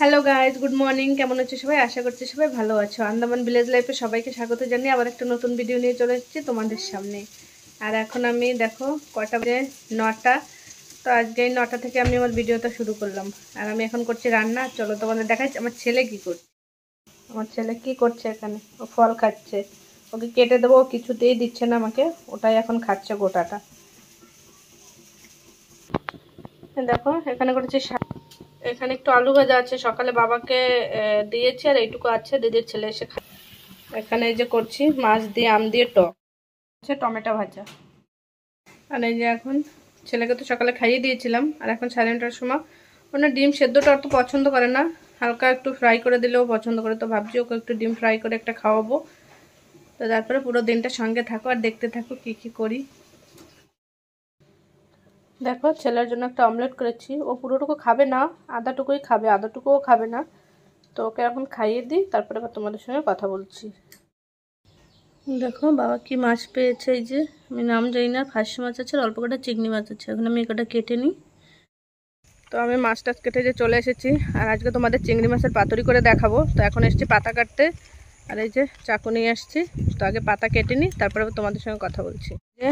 Hello guys, good morning. কেমন আছো সবাই? আশা করছি সবাই ভালো আছো। আন্দামান ভিলেজ লাইফে সবাইকে স্বাগত জানিয়ে আবার একটা নতুন ভিডিও নিয়ে চলে এসেছি তোমাদের সামনে। আর এখন আমি দেখো কটা বাজে, 9টা। তো আজকে 9টা থেকে আমি আমার ভিডিওটা শুরু করলাম। আর আমি এখন করছি রান্না। চলো তোমাদের দেখাচ্ছি আমার ছেলে কি করছে। আমার ছেলে কি করছে এখানে, ও ফল খাচ্ছে। ওকে কেটে দেবো, ও কিছুতেই দিচ্ছে না আমাকে, ওটাই এখন খাচ্ছে গোটাটা। দেখো এখানে করেছি, এখানে একটু আলু ভাজা আছে, সকালে বাবাকে দিয়েছি, আর এইটুকু আছে দিদির ছেলে এসে খায়। এখানে এই যে করছি মাছ দিয়ে আম দিয়ে টক, টমেটো ভাজা। আর এই যে এখন ছেলেকে তো সকালে খাইয়ে দিয়েছিলাম, আর এখন 9:30টার সময় ওনার ডিম সেদ্ধটা অত পছন্দ করে না, হালকা একটু ফ্রাই করে দিলেও পছন্দ করে। তো ভাবছি ওকে একটু ডিম ফ্রাই করে একটা খাওয়াবো। তো তারপরে পুরো দিনটা সঙ্গে থাকো আর দেখতে থাকো কি করি। দেখো ছেলের জন্য একটা অমলেট করেছি, ও পুরোটুকু খাবে না, আধাটুকুই খাবে, আধাটুকুও খাবে না। তো ওকে এখন খাইয়ে দিই, তারপরে আবার তোমাদের সঙ্গে কথা বলছি। দেখো বাবা কি মাছ পেয়েছে, এই যে আমি নাম জানি না, ফাঁসি মাছ আছে, অল্প কটা চিংড়ি মাছ আছে। এখন আমি কটা কেটে নিই। তো আমি মাছ টাছ কেটে যে চলে এসেছি, আর আজকে তোমাদের চিংড়ি মাছের পাতুরি করে দেখাবো। তো এখন এসেছি পাতা কাটতে, আর এই যে চাকু নিয়ে আসছি। তো আগে পাতা কেটে নিই, তারপরে তোমাদের সঙ্গে কথা বলছি। যে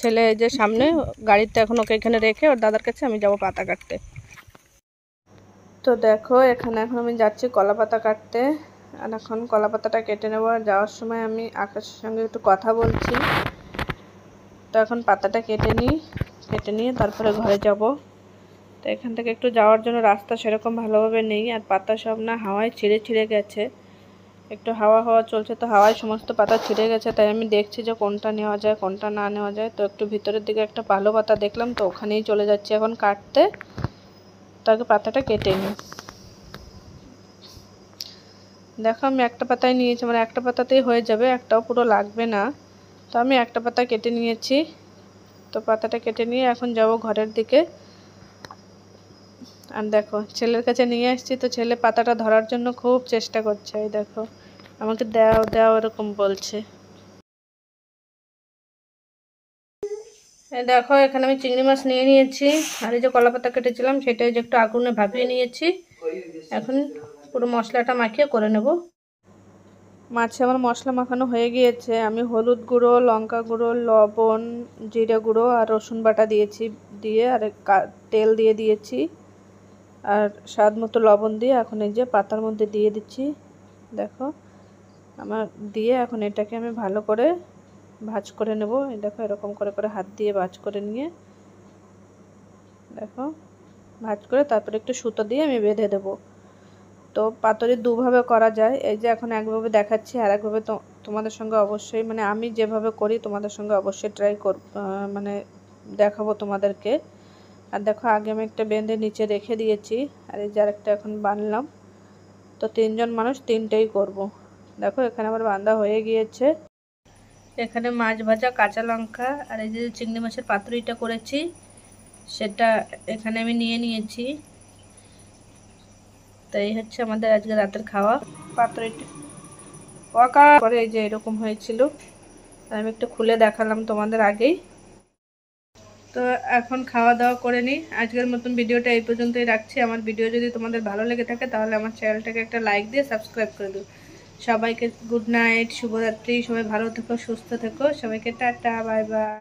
ছেলে যে সামনে গাড়িতে, এখন ওকে এখানে রেখে ওর দাদার কাছে আমি যাব পাতা কাটতে। তো দেখো এখানে এখন আমি যাচ্ছি কলা পাতা কাটতে, আর এখন কলা পাতাটা কেটে নেবো। আর যাওয়ার সময় আমি আকাশের সঙ্গে একটু কথা বলছি। তো এখন পাতাটা কেটে নিয়ে তারপরে ঘরে যাব। তো এখান থেকে একটু যাওয়ার জন্য রাস্তা সেরকম ভালোভাবে নেই, আর পাতা সব না হাওয়ায় ছিঁড়ে গেছে। একটু হাওয়া চলছে, তো হাওয়ায় সমস্ত পাতা ছিঁড়ে গেছে। তাই আমি দেখছি যে কোনটা নেওয়া যায় কোনটা না নেওয়া যায়। তো একটু ভিতরের দিকে একটা ভালো পাতা দেখলাম, তো ওখানেই চলে যাচ্ছি এখন কাটতে। তো আগে পাতাটা কেটে নিই। দেখো আমি একটা পাতায় নিয়েছি, মানে একটা পাতাতেই হয়ে যাবে, একটাও পুরো লাগবে না। তো আমি একটা পাতা কেটে নিয়েছি। তো পাতাটা কেটে নিয়ে এখন যাব ঘরের দিকে। আর দেখো ছেলের কাছে নিয়ে আসছি, তো ছেলে পাতাটা ধরার জন্য খুব চেষ্টা করছে। এই দেখো আমাকে দাও দাও এরকম বলছে। এই দেখো এখানে আমি চিংড়ি মাছ নিয়ে নিয়েছি, আর এই যে কলা পাতা কেটেছিলাম সেটাই যে একটু আগুনে ভাপিয়ে নিয়েছি। এখন পুরো মশলাটা মাখিয়ে করে নেব। মাছে আমার মশলা মাখানো হয়ে গিয়েছে। আমি হলুদ গুঁড়ো, লঙ্কা গুঁড়ো, লবণ, জিরে গুঁড়ো আর রসুন বাটা দিয়েছি, দিয়ে আর তেল দিয়ে দিয়েছি, আর স্বাদ মতো লবণ দিয়ে এখন এই যে পাতার মধ্যে দিয়ে দিচ্ছি। দেখো আমার দিয়ে এখন এটাকে আমি ভালো করে ভাজ করে নেব। এই দেখো এরকম করে হাত দিয়ে ভাজ করে নিয়ে, দেখো ভাজ করে তারপরে একটু সুতো দিয়ে আমি বেঁধে দেবো। তো পাতুরি দুভাবে করা যায়, এই যে এখন একভাবে দেখাচ্ছি, আর একভাবে তো তোমাদের সঙ্গে অবশ্যই, মানে আমি যেভাবে করি তোমাদের সঙ্গে অবশ্যই ট্রাই মানে দেখাবো তোমাদেরকে। আর দেখো আগে আমি একটা বেঁধে নিচে রেখে দিয়েছি, আর এই যে আরেকটা এখন বানলাম। তো 3জন মানুষ 3টেই করব। দেখো এখানে আমার বাঁধা হয়ে গিয়েছে। এখানে মাছ ভাজা, কাঁচা লঙ্কা, আর এই যে চিংড়ি মাছের পাতুরিটা করেছি সেটা এখানে আমি নিয়ে নিয়েছি। তো এই হচ্ছে আমাদের আজকে রাতের খাওয়া। পাতুরিটা পরে এই যে এরকম হয়েছিল, আমি একটু খুলে দেখালাম তোমাদের আগেই। তো এখন খাওয়া দাওয়া করে নিই। আজকের মতন ভিডিওটা এই পর্যন্তই রাখছি। আমার ভিডিও যদি তোমাদের ভালো লেগে থাকে তাহলে আমার চ্যানেলটাকে একটা লাইক দিয়ে সাবস্ক্রাইব করে দিও। সবাইকে গুড নাইট, শুভরাত্রি। সবাই ভালো থেকো, সুস্থ থেকো। সবাইকে টাটা, বাই বাই।